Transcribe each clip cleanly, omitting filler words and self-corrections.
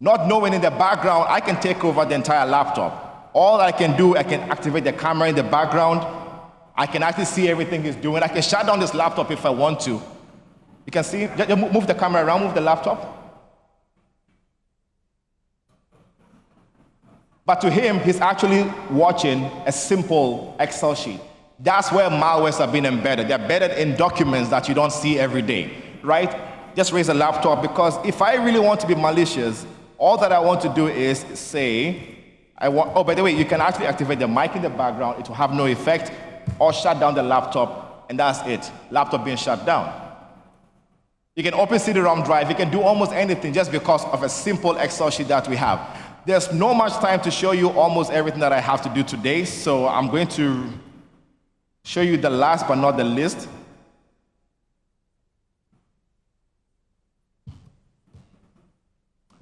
Not knowing in the background, I can take over the entire laptop. All I can do, I can activate the camera in the background. I can actually see everything he's doing. I can shut down this laptop if I want to. You can see, just move the camera around, move the laptop. But to him, he's actually watching a simple Excel sheet. That's where malwares are being embedded. They're embedded in documents that you don't see every day, right? Just raise a laptop, because if I really want to be malicious, all that I want to do is say, oh, by the way, you can actually activate the mic in the background. It will have no effect, or shut down the laptop, and that's it. Laptop being shut down. You can open CD-ROM drive. You can do almost anything just because of a simple Excel sheet that we have. There's no much time to show you almost everything that I have to do today, so I'm going to show you the last but not the least.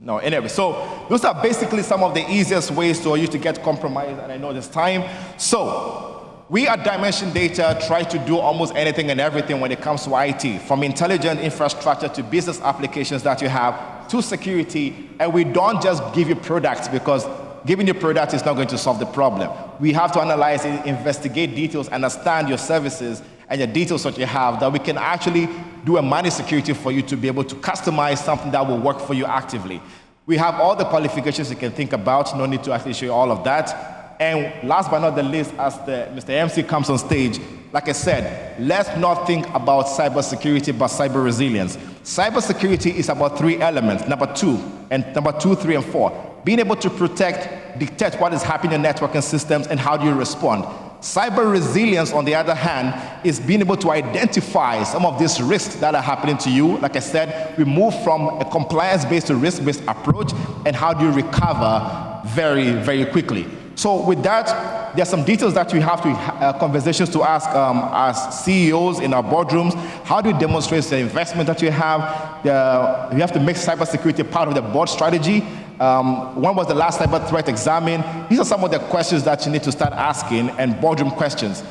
No, anyway, so those are basically some of the easiest ways for you to get compromised, and I know there's time. So we at Dimension Data try to do almost anything and everything when it comes to IT, from intelligent infrastructure to business applications that you have, to security, and we don't just give you products, because giving you products is not going to solve the problem. We have to analyze it, investigate details, understand your services and the details that you have, that we can actually do a managed security for you to be able to customize something that will work for you actively. We have all the qualifications you can think about. No need to actually show you all of that. And last but not the least, as Mr. MC comes on stage, like I said, let's not think about cybersecurity, but cyber resilience. Cybersecurity is about 3 elements, number 2, 3, and 4. Being able to protect, detect what is happening in networking systems, and how do you respond. Cyber resilience, on the other hand, is being able to identify some of these risks that are happening to you. Like I said, we move from a compliance-based to risk-based approach, and how do you recover very, very quickly. So with that, there are some details that we have to conversations to ask as CEOs in our boardrooms. How do you demonstrate the investment that you have? You have to make cybersecurity part of the board strategy. When was the last cyber threat examined? These are some of the questions that you need to start asking, and boardroom questions.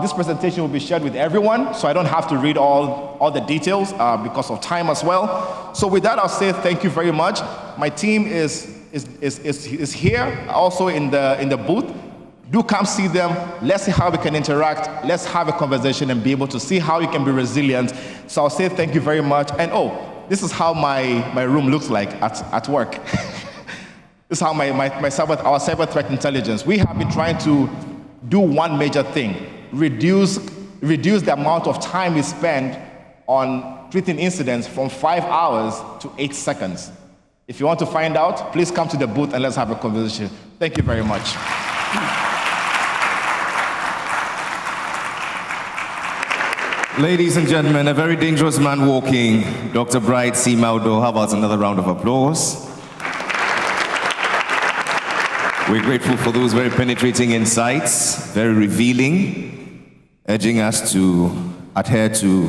This presentation will be shared with everyone, so I don't have to read all the details because of time as well. So with that, I'll say thank you very much. My team is here, also in the booth. Do come see them. Let's see how we can interact. Let's have a conversation and be able to see how you can be resilient. So I'll say thank you very much. And this is how my room looks like at work. This is how our cyber threat intelligence. We have been trying to do one major thing: reduce the amount of time we spend on treating incidents from 5 hours to 8 seconds. If you want to find out, please come to the booth and let's have a conversation. Thank you very much. Ladies and gentlemen, a very dangerous man walking, Dr. Bright C. Maudo. How about another round of applause? We're grateful for those very penetrating insights, very revealing, urging us to adhere to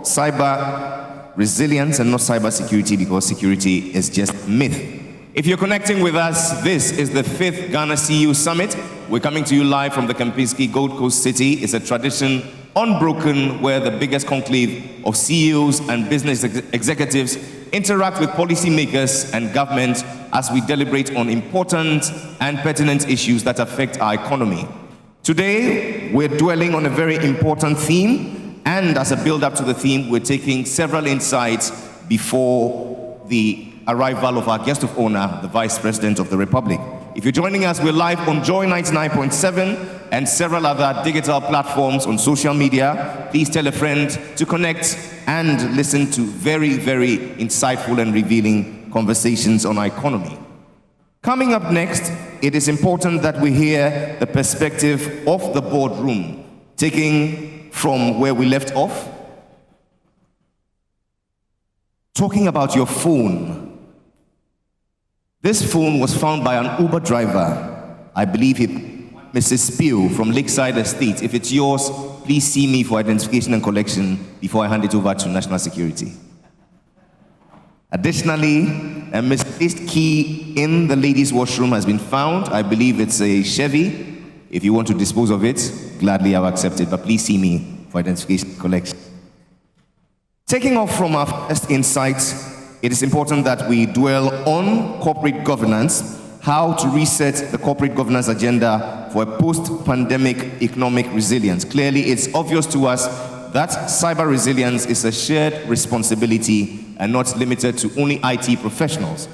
cyber resilience and not cyber security, because security is just myth. If you're connecting with us, this is the 5th Ghana CU Summit. We're coming to you live from the Kempinski Gold Coast City. It's a tradition unbroken where the biggest conclave of CEOs and business executives interact with policymakers and government as we deliberate on important and pertinent issues that affect our economy. Today, we're dwelling on a very important theme, and as a build-up to the theme, we're taking several insights before the arrival of our guest of honor, the Vice President of the Republic. If you're joining us, we're live on Joy 99.7 and several other digital platforms on social media. Please tell a friend to connect and listen to very, very insightful and revealing conversations on our economy. Coming up next, it is important that we hear the perspective of the boardroom, taking from where we left off, talking about your phone. This phone was found by an Uber driver. I believe Mrs. Spiel from Lakeside Estate. If it's yours, please see me for identification and collection before I hand it over to National Security. Additionally, a misplaced key in the ladies' washroom has been found. I believe it's a Chevy. If you want to dispose of it, gladly I'll accept it, but please see me for identification and collection. Taking off from our first insight, it is important that we dwell on corporate governance, how to reset the corporate governance agenda for a post-pandemic economic resilience. Clearly, it's obvious to us that cyber resilience is a shared responsibility and not limited to only IT professionals.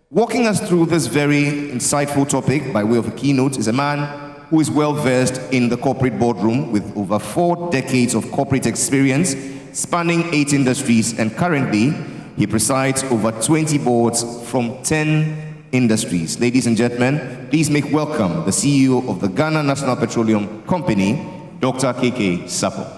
Walking us through this very insightful topic by way of a keynote is a man who is well-versed in the corporate boardroom with over 4 decades of corporate experience spanning 8 industries, and currently he presides over 20 boards from 10 industries. Ladies and gentlemen, please make welcome the CEO of the Ghana National Petroleum Company, Dr. KK Sarpong.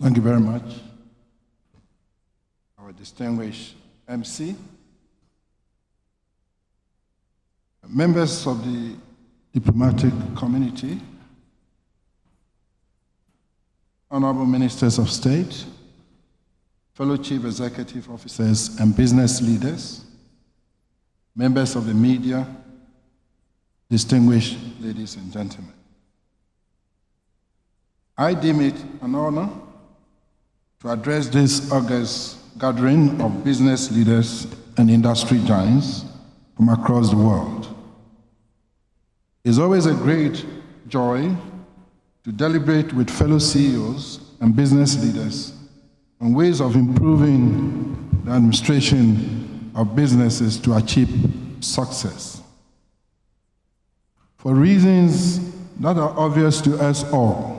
Thank you very much. Our distinguished MC, members of the diplomatic community, honorable ministers of state, fellow chief executive officers and business leaders, members of the media, distinguished ladies and gentlemen. I deem it an honor to address this august gathering of business leaders and industry giants from across the world. It's always a great joy to deliberate with fellow CEOs and business leaders on ways of improving the administration of businesses to achieve success. For reasons that are obvious to us all,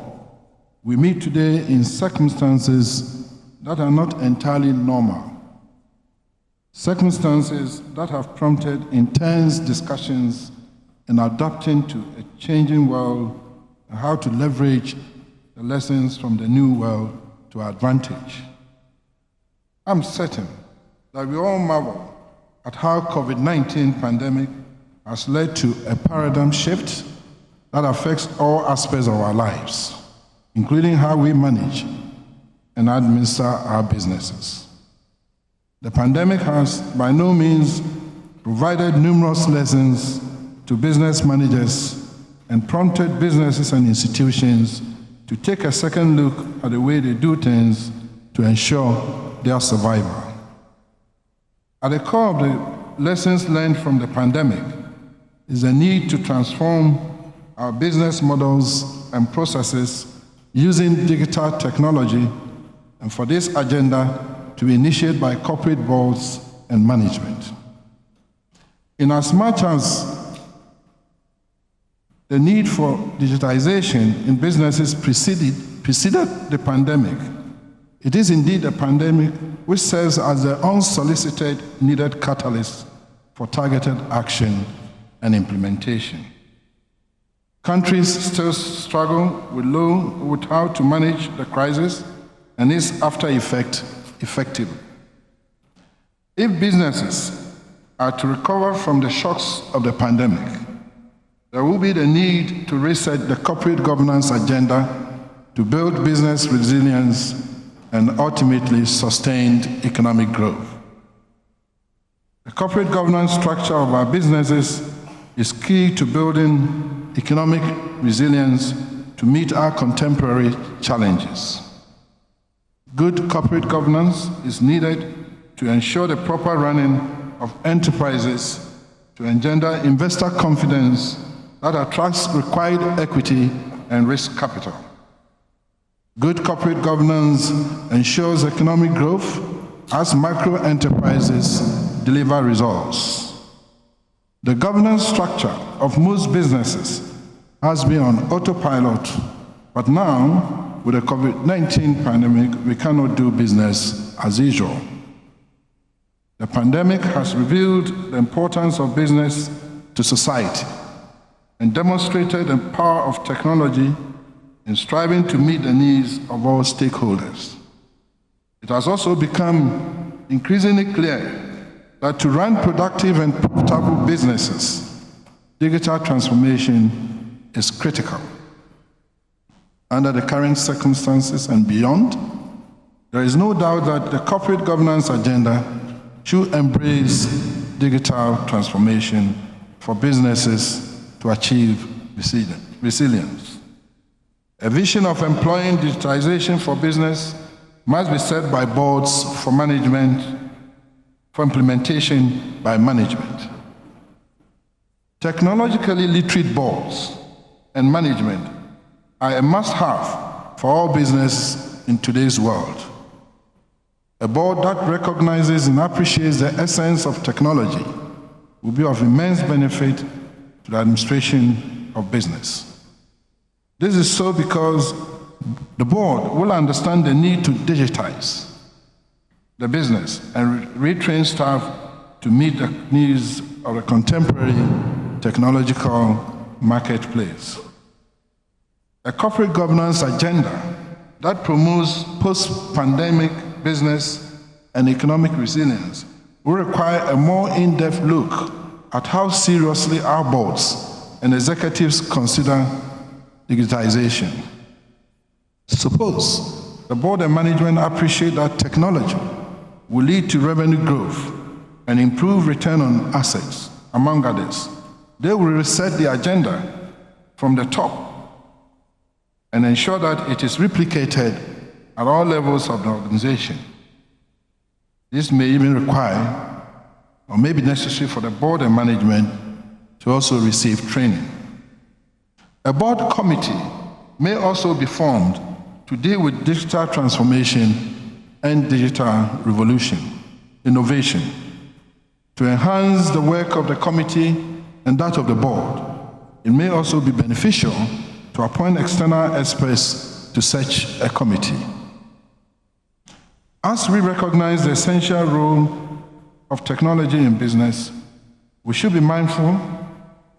we meet today in circumstances that are not entirely normal, circumstances that have prompted intense discussions in adapting to a changing world and how to leverage the lessons from the new world to our advantage. I'm certain that we all marvel at how COVID-19 pandemic has led to a paradigm shift that affects all aspects of our lives, including how we manage and administer our businesses. The pandemic has by no means provided numerous lessons to business managers and prompted businesses and institutions to take a second look at the way they do things to ensure their survival. At the core of the lessons learned from the pandemic is the need to transform our business models and processes using digital technology, and for this agenda to be initiated by corporate boards and management. Inasmuch as the need for digitization in businesses preceded the pandemic, it is indeed a pandemic which serves as the unsolicited needed catalyst for targeted action and implementation. Countries still struggle with how to manage the crisis and its after effect effectively. If businesses are to recover from the shocks of the pandemic, there will be the need to reset the corporate governance agenda to build business resilience and ultimately sustained economic growth. The corporate governance structure of our businesses is key to building economic resilience to meet our contemporary challenges. Good corporate governance is needed to ensure the proper running of enterprises, to engender investor confidence that attracts required equity and risk capital. Good corporate governance ensures economic growth as micro enterprises deliver results. The governance structure of most businesses has been on autopilot, but now, with the COVID-19 pandemic, we cannot do business as usual. The pandemic has revealed the importance of business to society and demonstrated the power of technology in striving to meet the needs of all stakeholders. It has also become increasingly clear that to run productive and profitable businesses, digital transformation is critical. Under the current circumstances and beyond, there is no doubt that the corporate governance agenda should embrace digital transformation for businesses to achieve resilience. A vision of employing digitization for business must be set by boards for implementation by management. Technologically literate boards and management are a must-have for all business in today's world. A board that recognizes and appreciates the essence of technology will be of immense benefit to the administration of business. This is so because the board will understand the need to digitize the business and retrain staff to meet the needs of the contemporary technological marketplace. A corporate governance agenda that promotes post-pandemic business and economic resilience will require a more in-depth look at how seriously our boards and executives consider digitization. Suppose the board and management appreciate that technology will lead to revenue growth and improve return on assets, among others. They will reset the agenda from the top and ensure that it is replicated at all levels of the organization. This may even require, or may be necessary for the board and management to also receive training. A board committee may also be formed to deal with digital transformation and digital innovation. To enhance the work of the committee and that of the board, it may also be beneficial to appoint external experts to such a committee. As we recognize the essential role of technology in business, we should be mindful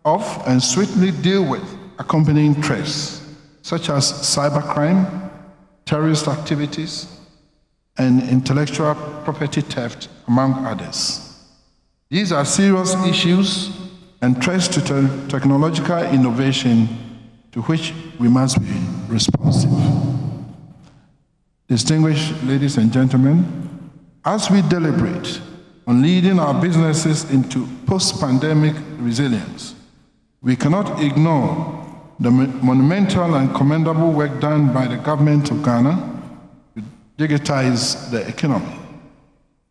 of and swiftly deal with accompanying threats, such as cybercrime, terrorist activities, and intellectual property theft, among others. These are serious issues and threats to technological innovation to which we must be responsive. Distinguished ladies and gentlemen, as we deliberate on leading our businesses into post-pandemic resilience, we cannot ignore the monumental and commendable work done by the government of Ghana to digitize the economy.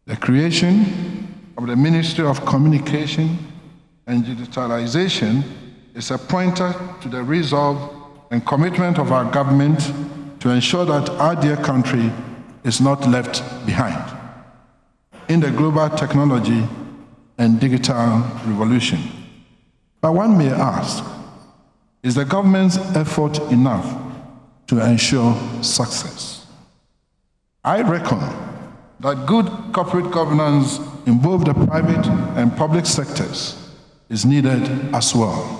The creation of the Ministry of Communication and Digitalization is a pointer to the resolve and commitment of our government to ensure that our dear country is not left behind in the global technology and digital revolution. But one may ask, is the government's effort enough to ensure success? I reckon that good corporate governance in both the private and public sectors is needed as well.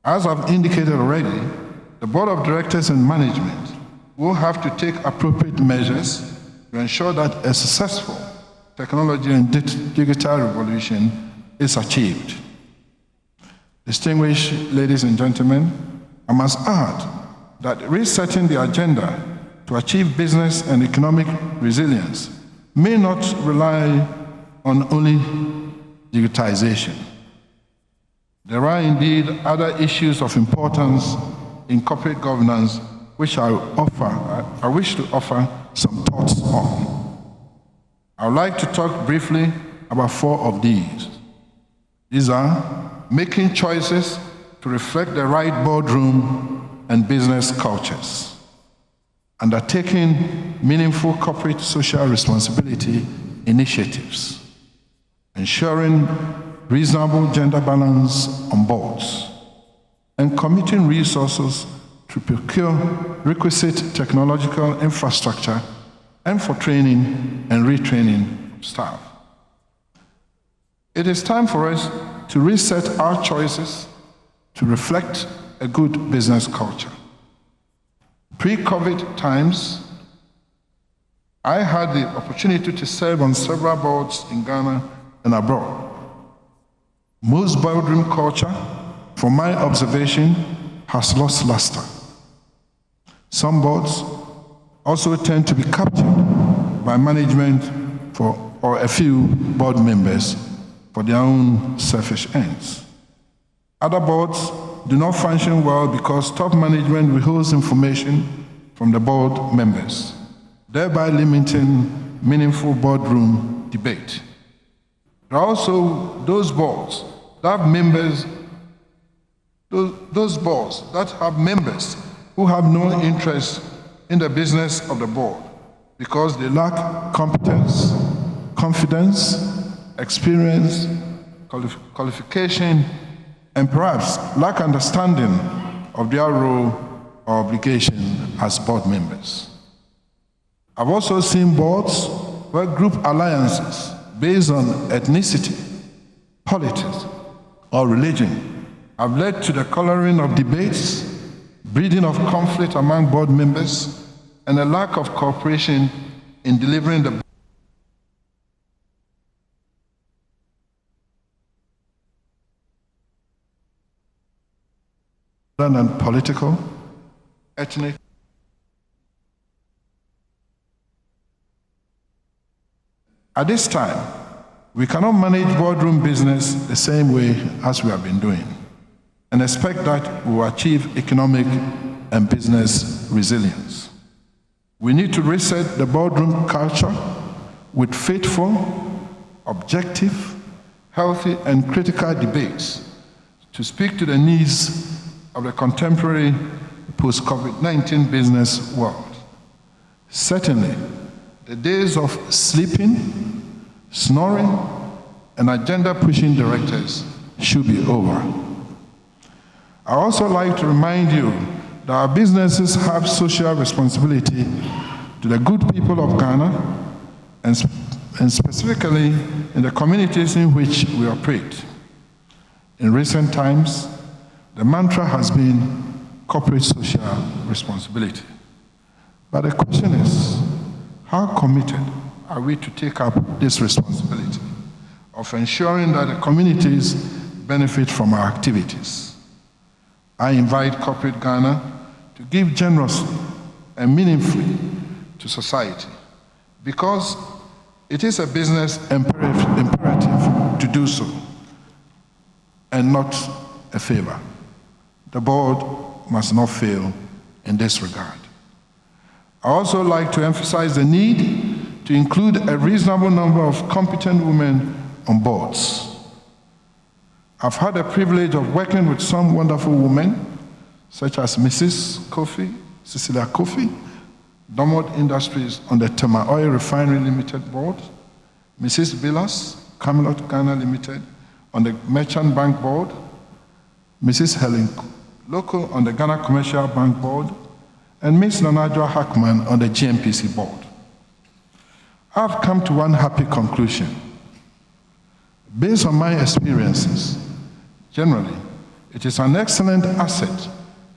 As I've indicated already, the Board of Directors and Management will have to take appropriate measures to ensure that a successful technology and digital revolution is achieved. Distinguished ladies and gentlemen, I must add that resetting the agenda to achieve business and economic resilience may not rely on only digitization. There are indeed other issues of importance in corporate governance which I wish to offer some thoughts on. I would like to talk briefly about 4 of these. These are making choices to reflect the right boardroom and business cultures, undertaking meaningful corporate social responsibility initiatives, ensuring reasonable gender balance on boards, and committing resources to procure requisite technological infrastructure and for training and retraining staff. It is time for us to reset our choices to reflect a good business culture. Pre-COVID times, I had the opportunity to serve on several boards in Ghana and abroad. Most boardroom culture, from my observation, has lost luster. Some boards also tend to be captured by management or a few board members for their own selfish ends. Other boards do not function well because top management withholds information from the board members, thereby limiting meaningful boardroom debate. There are also those boards that have members, those boards that have members who have no interest in the business of the board because they lack competence, confidence, experience, qualification, and perhaps lack understanding of their role or obligation as board members. I've also seen boards where group alliances based on ethnicity, politics, or religion have led to the coloring of debates, breeding of conflict among board members, and a lack of cooperation in delivering the rather than political, ethnic, at this time, we cannot manage boardroom business the same way as we have been doing and expect that we will achieve economic and business resilience. We need to reset the boardroom culture with faithful, objective, healthy, and critical debates to speak to the needs of the contemporary post-COVID-19 business world. Certainly, the days of sleeping, snoring, and agenda-pushing directors should be over. I also like to remind you that our businesses have social responsibility to the good people of Ghana and specifically in the communities in which we operate. In recent times, the mantra has been corporate social responsibility. But the question is, how committed are we to take up this responsibility of ensuring that the communities benefit from our activities? I invite corporate Ghana to give generously and meaningfully to society because it is a business imperative to do so and not a favor. The board must not fail in this regard. I also like to emphasize the need to include a reasonable number of competent women on boards. I've had the privilege of working with some wonderful women, such as Mrs. Kofi, Cecilia Kofi, Domod Industries on the Tema Oil Refinery Limited board, Mrs. Villas, Camelot Ghana Limited on the Merchant Bank board, Mrs. Helen Loco on the Ghana Commercial Bank board, and Ms. Nanajwa Hackman on the GMPC board. I've come to one happy conclusion. Based on my experiences, generally, it is an excellent asset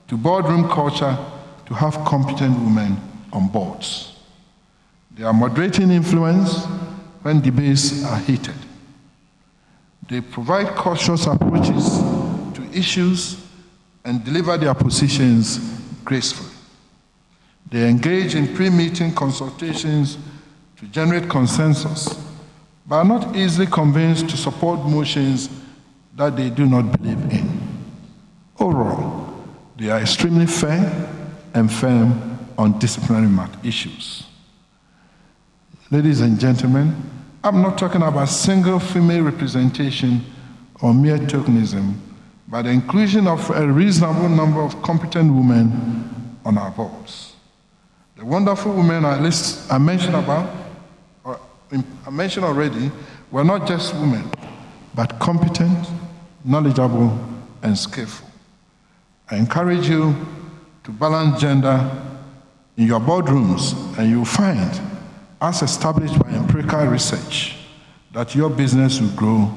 to boardroom culture to have competent women on boards. They are moderating influence when debates are heated. They provide cautious approaches to issues and deliver their positions gracefully. They engage in pre-meeting consultations to generate consensus, but are not easily convinced to support motions that they do not believe in. Overall, they are extremely fair and firm on disciplinary issues. Ladies and gentlemen, I'm not talking about single female representation or mere tokenism, but the inclusion of a reasonable number of competent women on our boards. The wonderful women I mentioned already were not just women, but competent, knowledgeable, and skillful. I encourage you to balance gender in your boardrooms, and you'll find, as established by empirical research, that your business will grow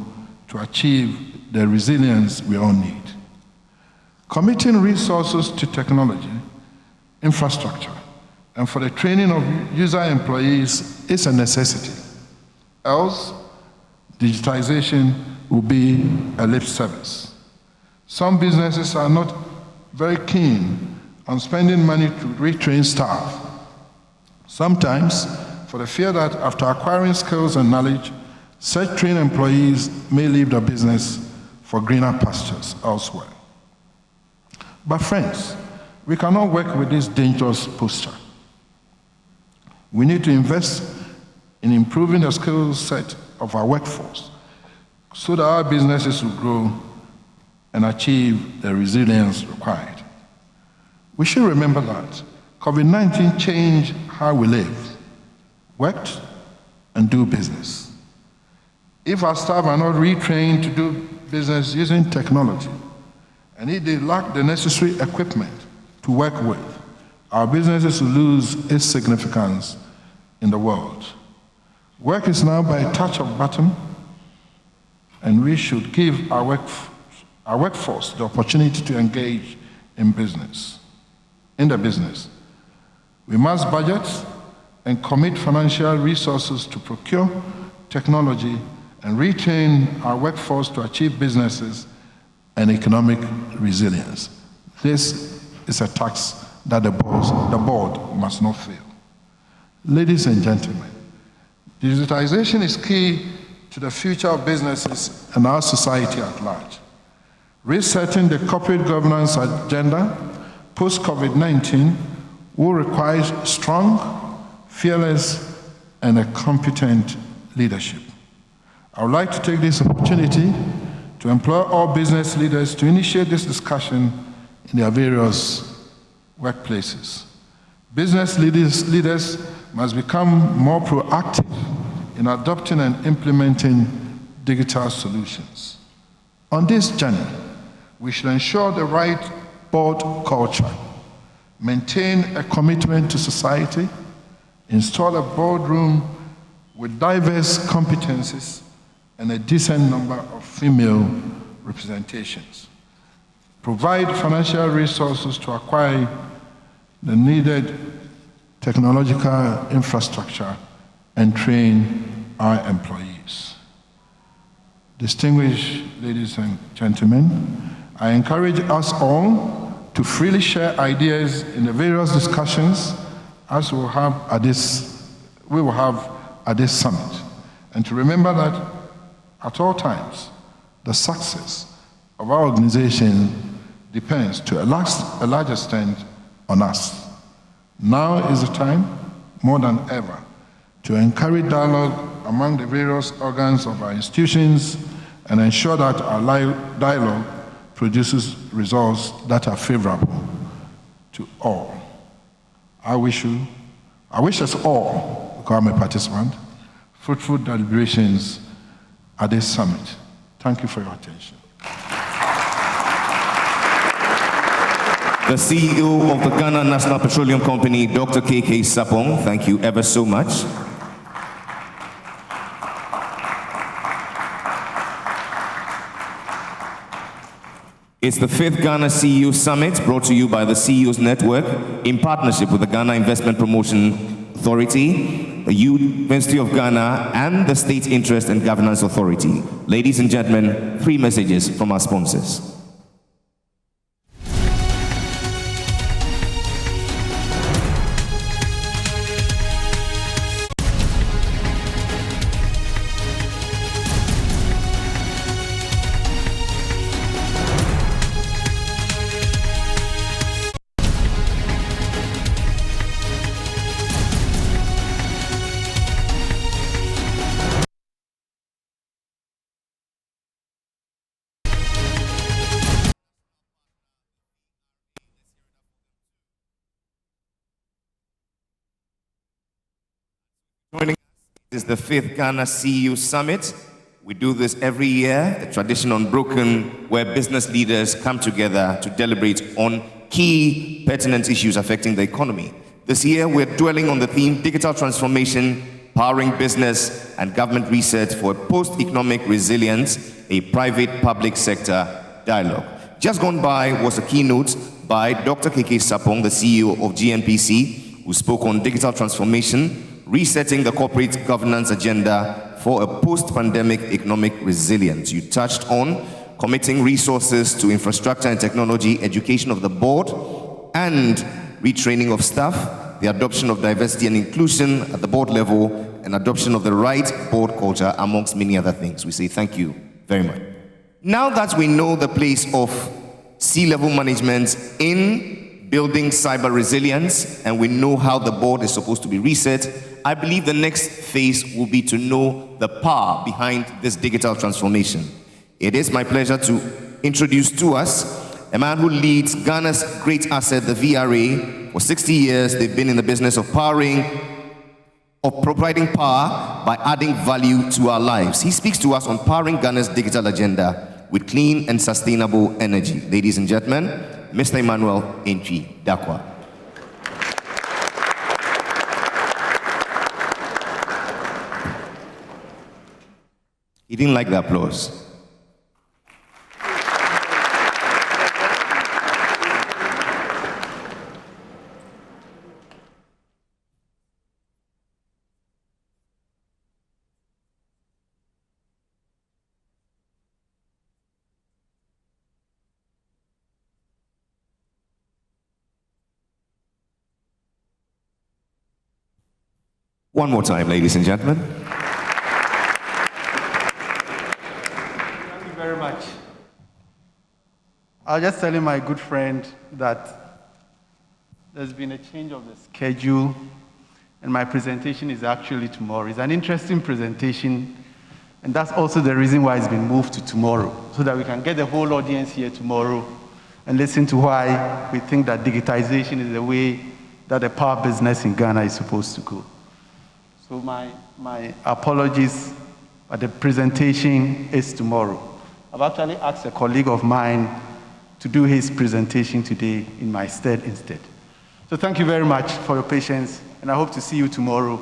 to achieve the resilience we all need. Committing resources to technology, infrastructure, and for the training of user employees is a necessity. Else, digitization will be a lip service. Some businesses are not very keen on spending money to retrain staff, sometimes for the fear that after acquiring skills and knowledge, such trained employees may leave the business for greener pastures elsewhere. But friends, we cannot work with this dangerous posture. We need to invest in improving the skill set of our workforce so that our businesses will grow and achieve the resilience required. We should remember that COVID-19 changed how we live, worked, and do business. If our staff are not retrained to do business using technology, and if they lack the necessary equipment to work with, our businesses will lose its significance in the world. Work is now by a touch of a button, and we should give our workforce the opportunity to engage in the business. We must budget and commit financial resources to procure technology and retrain our workforce to achieve businesses and economic resilience. This is a task that the board must not fail. Ladies and gentlemen, digitization is key to the future of businesses and our society at large. Resetting the corporate governance agenda post-COVID-19 will require strong, fearless, and a competent leadership. I would like to take this opportunity to implore all business leaders to initiate this discussion in their various workplaces. Business leaders must become more proactive in adopting and implementing digital solutions. On this journey, we should ensure the right board culture, maintain a commitment to society, install a boardroom with diverse competencies, and a decent number of female representations. Provide financial resources to acquire the needed technological infrastructure and train our employees. Distinguished ladies and gentlemen, I encourage us all to freely share ideas in the various discussions as we will have at this summit, and to remember that at all times, the success of our organization depends to a large extent on us. Now is the time, more than ever, to encourage dialogue among the various organs of our institutions and ensure that our dialogue produces results that are favorable to all. I wish us all, because I'm a participant, fruitful deliberations at this summit. Thank you for your attention. The CEO of the Ghana National Petroleum Company, Dr. K.K. Sarpong, thank you ever so much. It's the 5th Ghana CEO Summit, brought to you by the CEOs Network in partnership with the Ghana Investment Promotion Authority, the University of Ghana, and the State Interest and Governance Authority. Ladies and gentlemen, 3 messages from our sponsors. Joining us is the 5th Ghana CEO Summit. We do this every year, a tradition unbroken, where business leaders come together to deliberate on key pertinent issues affecting the economy. This year, we're dwelling on the theme Digital Transformation, Powering Business and Government Research for a Post-Economic Resilience, a Private-Public Sector Dialogue. Just gone by was a keynote by Dr. K.K. Sarpong, the CEO of GNPC, who spoke on digital transformation, resetting the corporate governance agenda for a post-pandemic economic resilience. You touched on committing resources to infrastructure and technology, education of the board, and retraining of staff, the adoption of diversity and inclusion at the board level, and adoption of the right board culture, amongst many other things. We say thank you very much. Now that we know the place of C-level management in building cyber resilience, and we know how the board is supposed to be reset, I believe the next phase will be to know the power behind this digital transformation. It is my pleasure to introduce to us a man who leads Ghana's great asset, the VRA. For 60 years, they've been in the business of providing power by adding value to our lives. He speaks to us on powering Ghana's digital agenda with clean and sustainable energy. Ladies and gentlemen, Mr. Emmanuel Entwi Dakwa. He didn't like the applause. One more time, ladies and gentlemen. Thank you very much. I'll just tell you, my good friend, that there's been a change of the schedule, and my presentation is actually tomorrow. It's an interesting presentation, and that's also the reason why it's been moved to tomorrow, so that we can get the whole audience here tomorrow and listen to why we think that digitization is the way that the power business in Ghana is supposed to go. So my apologies, but the presentation is tomorrow. I've actually asked a colleague of mine to do his presentation today in my stead instead. So thank you very much for your patience, and I hope to see you tomorrow.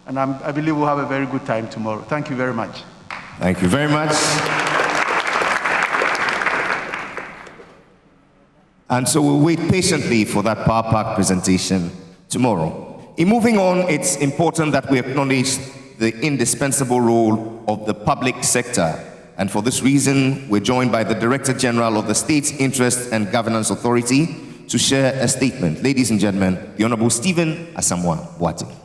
And I believe we'll have a very good time tomorrow. Thank you very much. Thank you very much. And so we'll wait patiently for that Power Park presentation tomorrow. In moving on, it's important that we acknowledge the indispensable role of the public sector. And for this reason, we're joined by the Director General of the State Interest and Governance Authority to share a statement. Ladies and gentlemen, the Honorable Stephen Asamoah Boateng.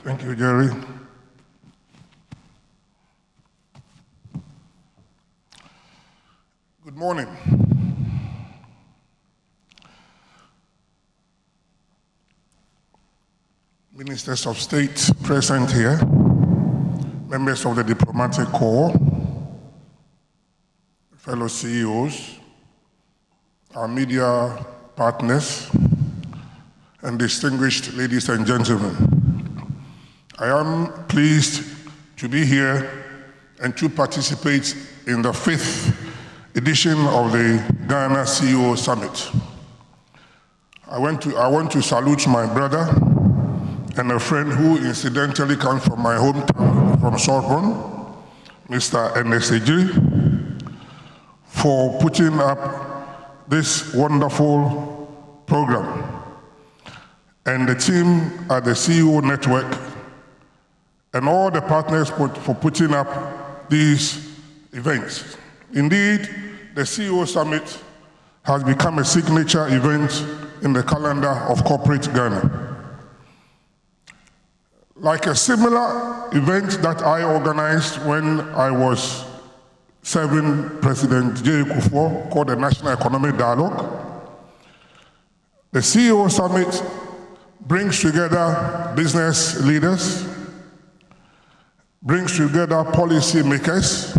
Thank you, Jerry. Good morning. Ministers of State present here, members of the Diplomatic Corps, fellow CEOs, our media partners, and distinguished ladies and gentlemen. I am pleased to be here and to participate in the 5th edition of the Ghana CEO Summit. I want to salute my brother and a friend who incidentally comes from my hometown, from Sarpong, Mr. Enesejiri, for putting up this wonderful program, and the team at the CEO Network, and all the partners for putting up these events. Indeed, the CEO Summit has become a signature event in the calendar of corporate Ghana. Like a similar event that I organized when I was serving President J. Kufuor, called the National Economic Dialogue, the CEO Summit brings together business leaders, brings together policy makers,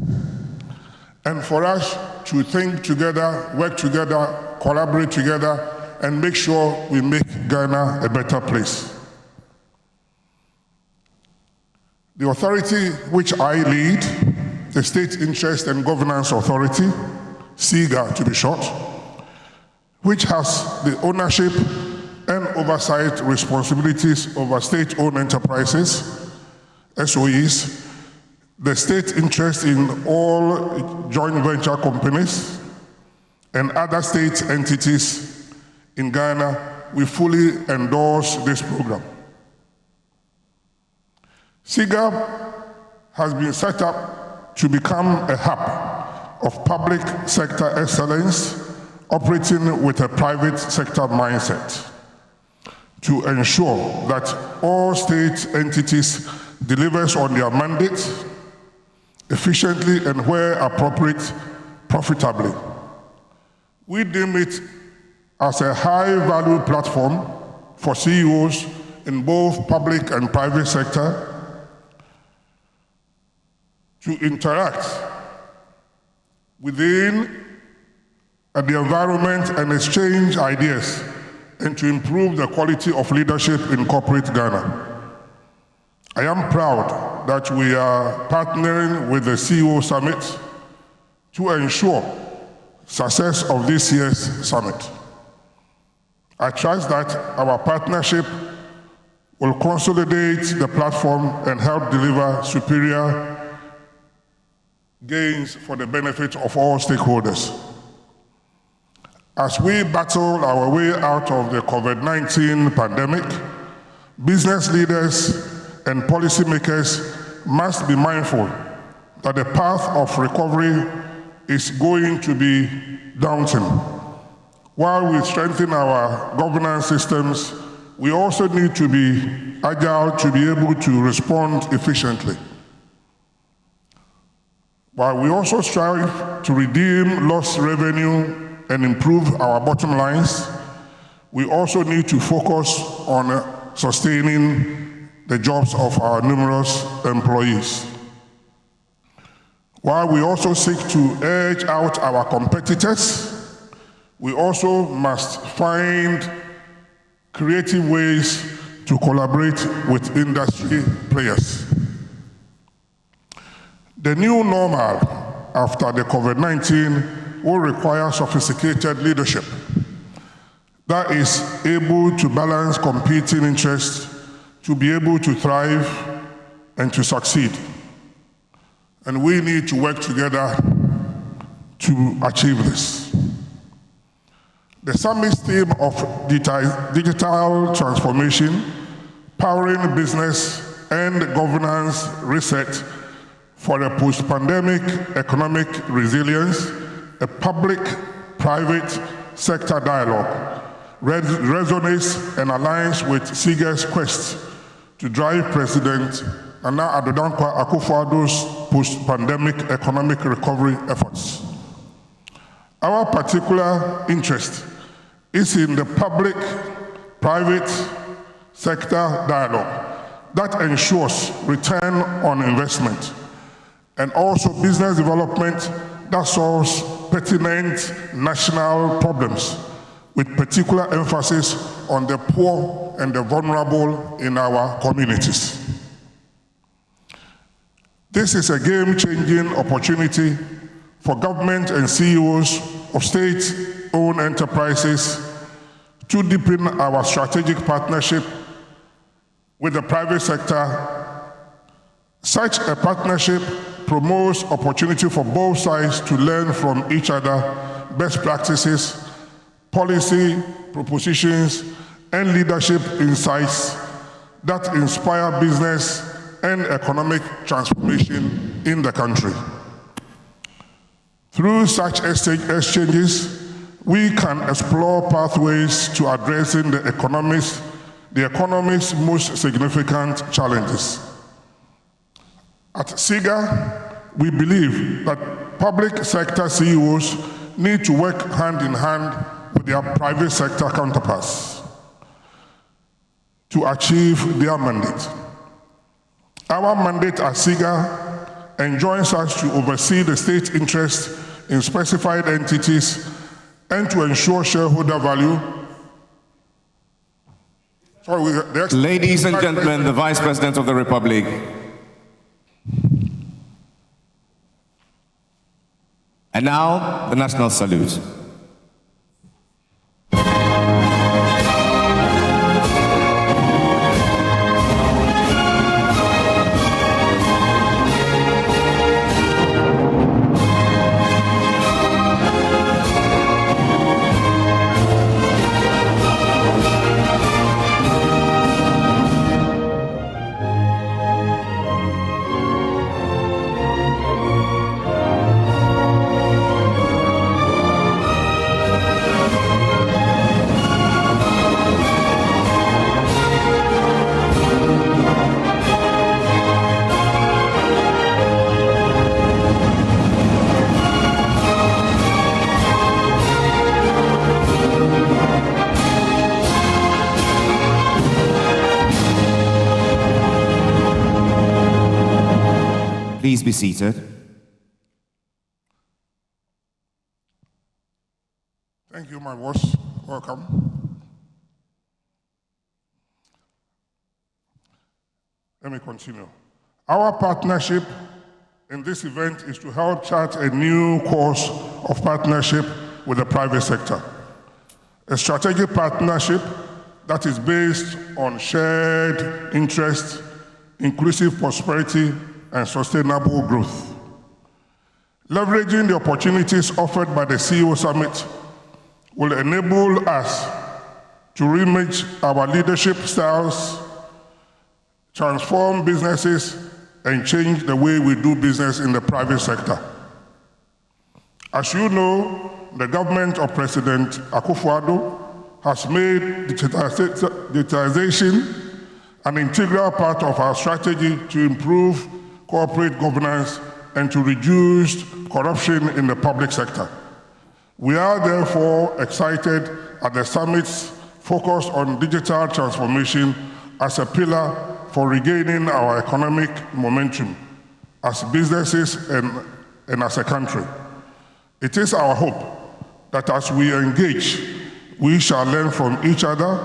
and for us to think together, work together, collaborate together, and make sure we make Ghana a better place. The authority which I lead, the State Interest and Governance Authority, SIGA to be short, which has the ownership and oversight responsibilities over state-owned enterprises SOEs, the state interest in all joint venture companies, and other state entities in Ghana, we fully endorse this program. SIGA has been set up to become a hub of public sector excellence, operating with a private sector mindset to ensure that all state entities delivers on their mandate efficiently and where appropriate, profitably. We deem it as a high-value platform for CEOs in both public and private sector to interact within the environment and exchange ideas and to improve the quality of leadership in corporate Ghana. I am proud that we are partnering with the CEO Summit to ensure success of this year's summit. I trust that our partnership will consolidate the platform and help deliver superior gains for the benefit of all stakeholders. As we battle our way out of the COVID-19 pandemic, business leaders and policymakers must be mindful that the path of recovery is going to be daunting. While we strengthen our governance systems, we also need to be agile to be able to respond efficiently. While we also strive to redeem lost revenue and improve our bottom lines, we also need to focus on sustaining the jobs of our numerous employees. While we also seek to edge out our competitors, we also must find creative ways to collaborate with industry players. The new normal after the COVID-19 will require sophisticated leadership that is able to balance competing interests to be able to thrive and to succeed. And we need to work together to achieve this. The summit's theme of digital transformation, powering business and governance reset for a post-pandemic economic resilience, a public-private sector dialogue resonates and aligns with SIGA's quest to drive President Nana Addo Dankwa Akufo-Addo's post-pandemic economic recovery efforts. Our particular interest is in the public-private sector dialogue that ensures return on investment and also business development that solves pertinent national problems with particular emphasis on the poor and the vulnerable in our communities. This is a game-changing opportunity for government and CEOs of state-owned enterprises to deepen our strategic partnership with the private sector. Such a partnership promotes opportunity for both sides to learn from each other best practices, policy propositions, and leadership insights that inspire business and economic transformation in the country. Through such exchanges, we can explore pathways to addressing the economy's most significant challenges. At SIGA, we believe that public sector CEOs need to work hand in hand with their private sector counterparts to achieve their mandate. Our mandate at SIGA enjoins us to oversee the state interest in specified entities and to ensure shareholder value. Ladies and gentlemen, the Vice President of the Republic. And now, the national salute. Please be seated. Thank you, my boss. Welcome. Let me continue. Our partnership in this event is to help chart a new course of partnership with the private sector. A strategic partnership that is based on shared interest, inclusive prosperity, and sustainable growth. Leveraging the opportunities offered by the CEO Summit will enable us to remix our leadership styles, transform businesses, and change the way we do business in the private sector. As you know, the government of President Akufo-Addo has made digitization an integral part of our strategy to improve corporate governance and to reduce corruption in the public sector. We are therefore excited at the summit's focus on digital transformation as a pillar for regaining our economic momentum as businesses and as a country. It is our hope that as we engage, we shall learn from each other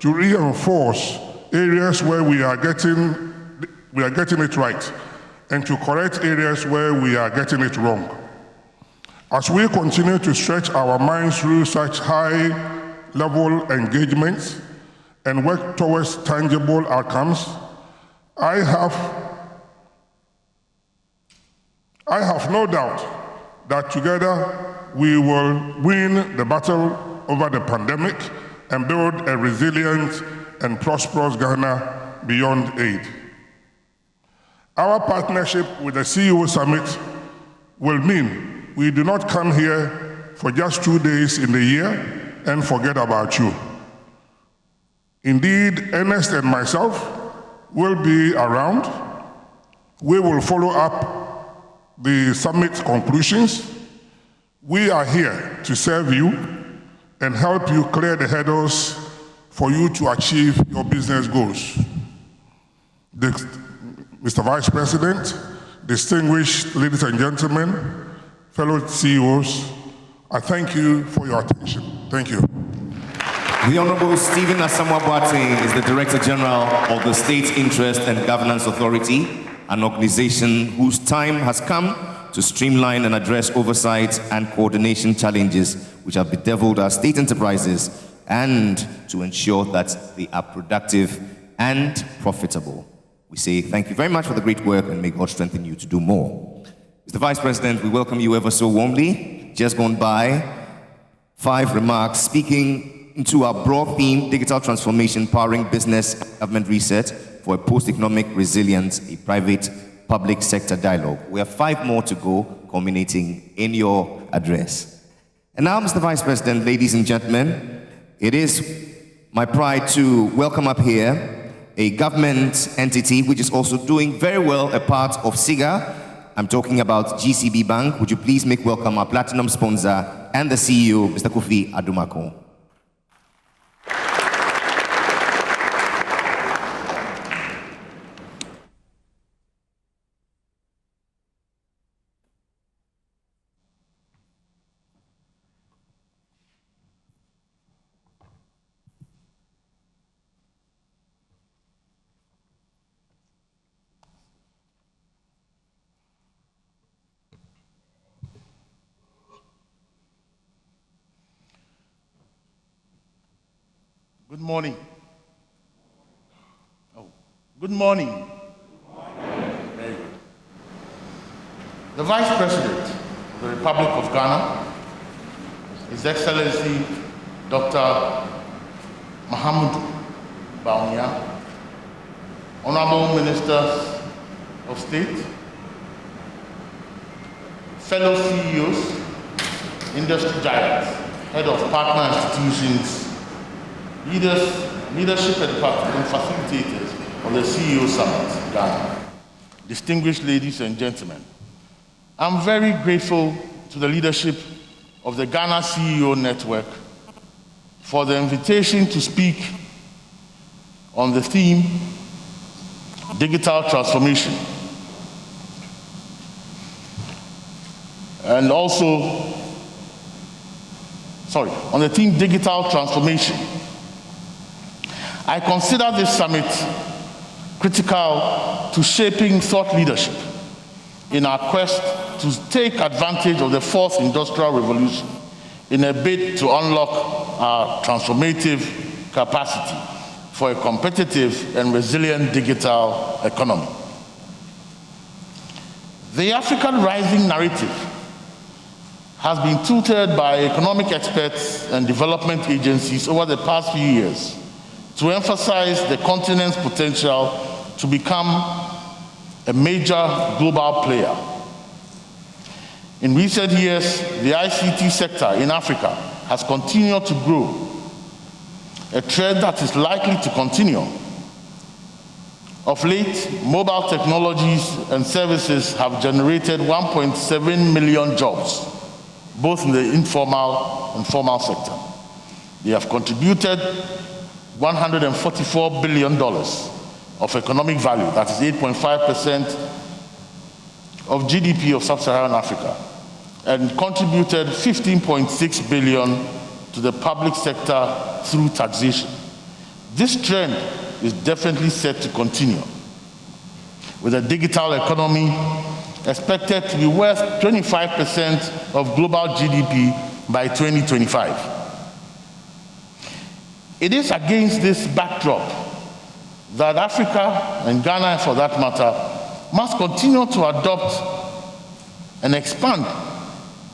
to reinforce areas where we are getting it right and to correct areas where we are getting it wrong. As we continue to stretch our minds through such high-level engagements and work towards tangible outcomes, I have no doubt that together we will win the battle over the pandemic and build a resilient and prosperous Ghana beyond aid. Our partnership with the CEO Summit will mean we do not come here for just 2 days in the year and forget about you. Indeed, Ernest and myself will be around. We will follow up the summit conclusions. We are here to serve you and help you clear the hurdles for you to achieve your business goals. Mr. Vice President, distinguished ladies and gentlemen, fellow CEOs, I thank you for your attention. Thank you. The Honorable Stephen Asamoah Boateng is the Director General of the State Interest and Governance Authority, an organization whose time has come to streamline and address oversight and coordination challenges which have bedeviled our state enterprises and to ensure that they are productive and profitable. We say thank you very much for the great work and may God strengthen you to do more. Mr. Vice President, we welcome you ever so warmly. Just gone by, 5 remarks speaking into our broad theme, digital transformation powering business government reset for a post-economic resilience, a private-public sector dialogue. We have 5 more to go, culminating in your address. And now, Mr. Vice President, ladies and gentlemen, it is my pride to welcome up here a government entity which is also doing very well a part of SIGA. I'm talking about GCB Bank. Would you please make welcome our platinum sponsor and the CEO, Mr. Kofi Adumako. Good morning. Oh, good morning. Very good. The Vice President of the Republic of Ghana, His Excellency Dr. Mahamudu Bawumia, Honorable Ministers of State, fellow CEOs, industry giants, head of partner institutions, leadership and facilitators of the CEO Summit, Ghana. Distinguished ladies and gentlemen, I'm very grateful to the leadership of the Ghana CEO Network for the invitation to speak on the theme, digital transformation. and also, on the theme digital transformation. I consider this summit critical to shaping thought leadership in our quest to take advantage of the fourth industrial revolution in a bid to unlock our transformative capacity for a competitive and resilient digital economy. The African rising narrative has been tutored by economic experts and development agencies over the past few years to emphasize the continent's potential to become a major global player. In recent years, the ICT sector in Africa has continued to grow, a trend that is likely to continue. Of late, mobile technologies and services have generated 1.7 million jobs, both in the informal and formal sector. They have contributed $144 billion of economic value, that is 8.5% of GDP of sub-Saharan Africa, and contributed $15.6 billion to the public sector through taxation. This trend is definitely set to continue, with a digital economy expected to be worth 25% of global GDP by 2025. It is against this backdrop that Africa, and Ghana for that matter, must continue to adopt and expand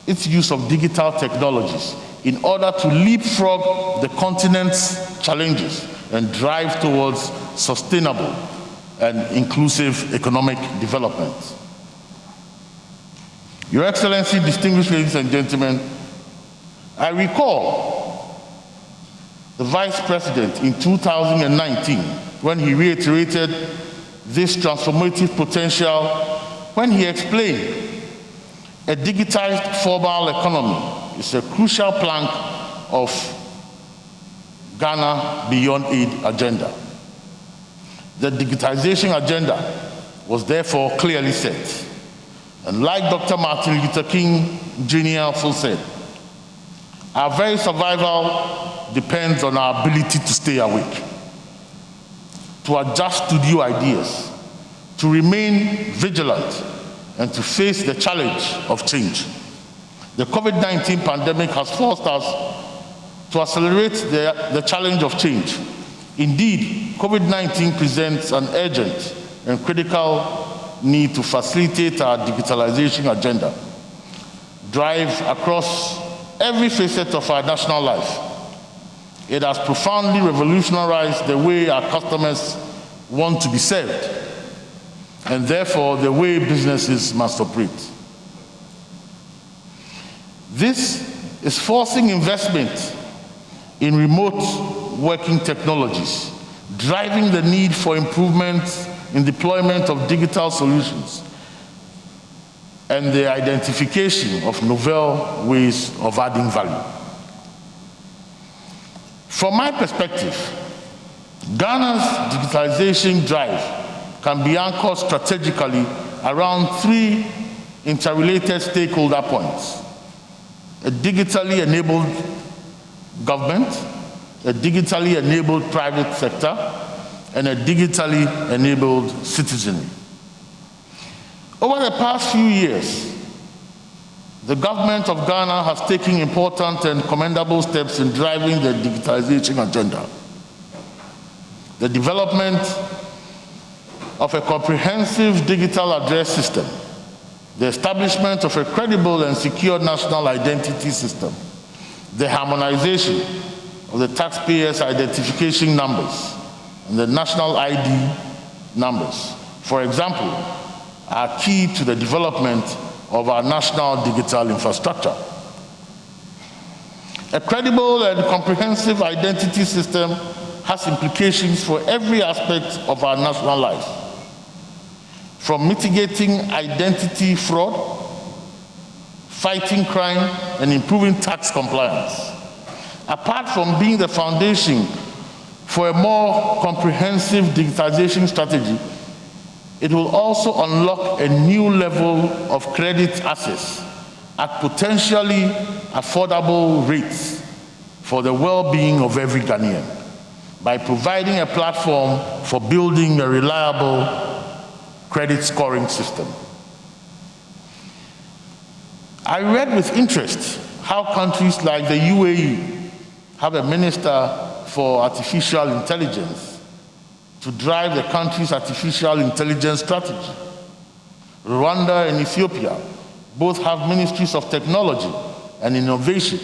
its use of digital technologies in order to leapfrog the continent's challenges and drive towards sustainable and inclusive economic development. Your Excellency, distinguished ladies and gentlemen, I recall the Vice President in 2019 when he reiterated this transformative potential when he explained a digitized formal economy is a crucial plank of Ghana Beyond Aid agenda. The digitization agenda was therefore clearly set. And like Dr. Martin Luther King Jr. also said, our very survival depends on our ability to stay awake, to adjust to new ideas, to remain vigilant, and to face the challenge of change. The COVID-19 pandemic has forced us to accelerate the challenge of change. Indeed, COVID-19 presents an urgent and critical need to facilitate our digitalization agenda, drive across every facet of our national life. It has profoundly revolutionized the way our customers want to be served, and therefore the way businesses must operate. This is forcing investment in remote working technologies, driving the need for improvements in deployment of digital solutions, and the identification of novel ways of adding value. From my perspective, Ghana's digitalization drive can be anchored strategically around three interrelated stakeholder points: a digitally enabled government, a digitally enabled private sector, and a digitally enabled citizenry. Over the past few years, the government of Ghana has taken important and commendable steps in driving the digitalization agenda. The development of a comprehensive digital address system, the establishment of a credible and secure national identity system, the harmonization of the taxpayers' identification numbers and the national ID numbers, for example, are key to the development of our national digital infrastructure. A credible and comprehensive identity system has implications for every aspect of our national life, from mitigating identity fraud, fighting crime, and improving tax compliance. Apart from being the foundation for a more comprehensive digitization strategy, it will also unlock a new level of credit access at potentially affordable rates for the well-being of every Ghanaian by providing a platform for building a reliable credit scoring system. I read with interest how countries like the UAE have a minister for artificial intelligence to drive the country's artificial intelligence strategy. Rwanda and Ethiopia both have ministries of technology and innovation.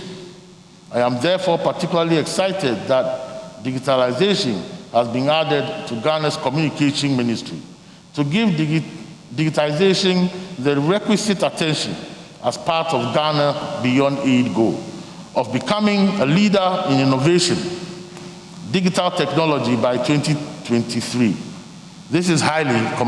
I am therefore particularly excited that digitalization has been added to Ghana's communication ministry to give digitization the requisite attention as part of Ghana Beyond Aid goal of becoming a leader in innovation, digital technology by 2023. This is highly commendable.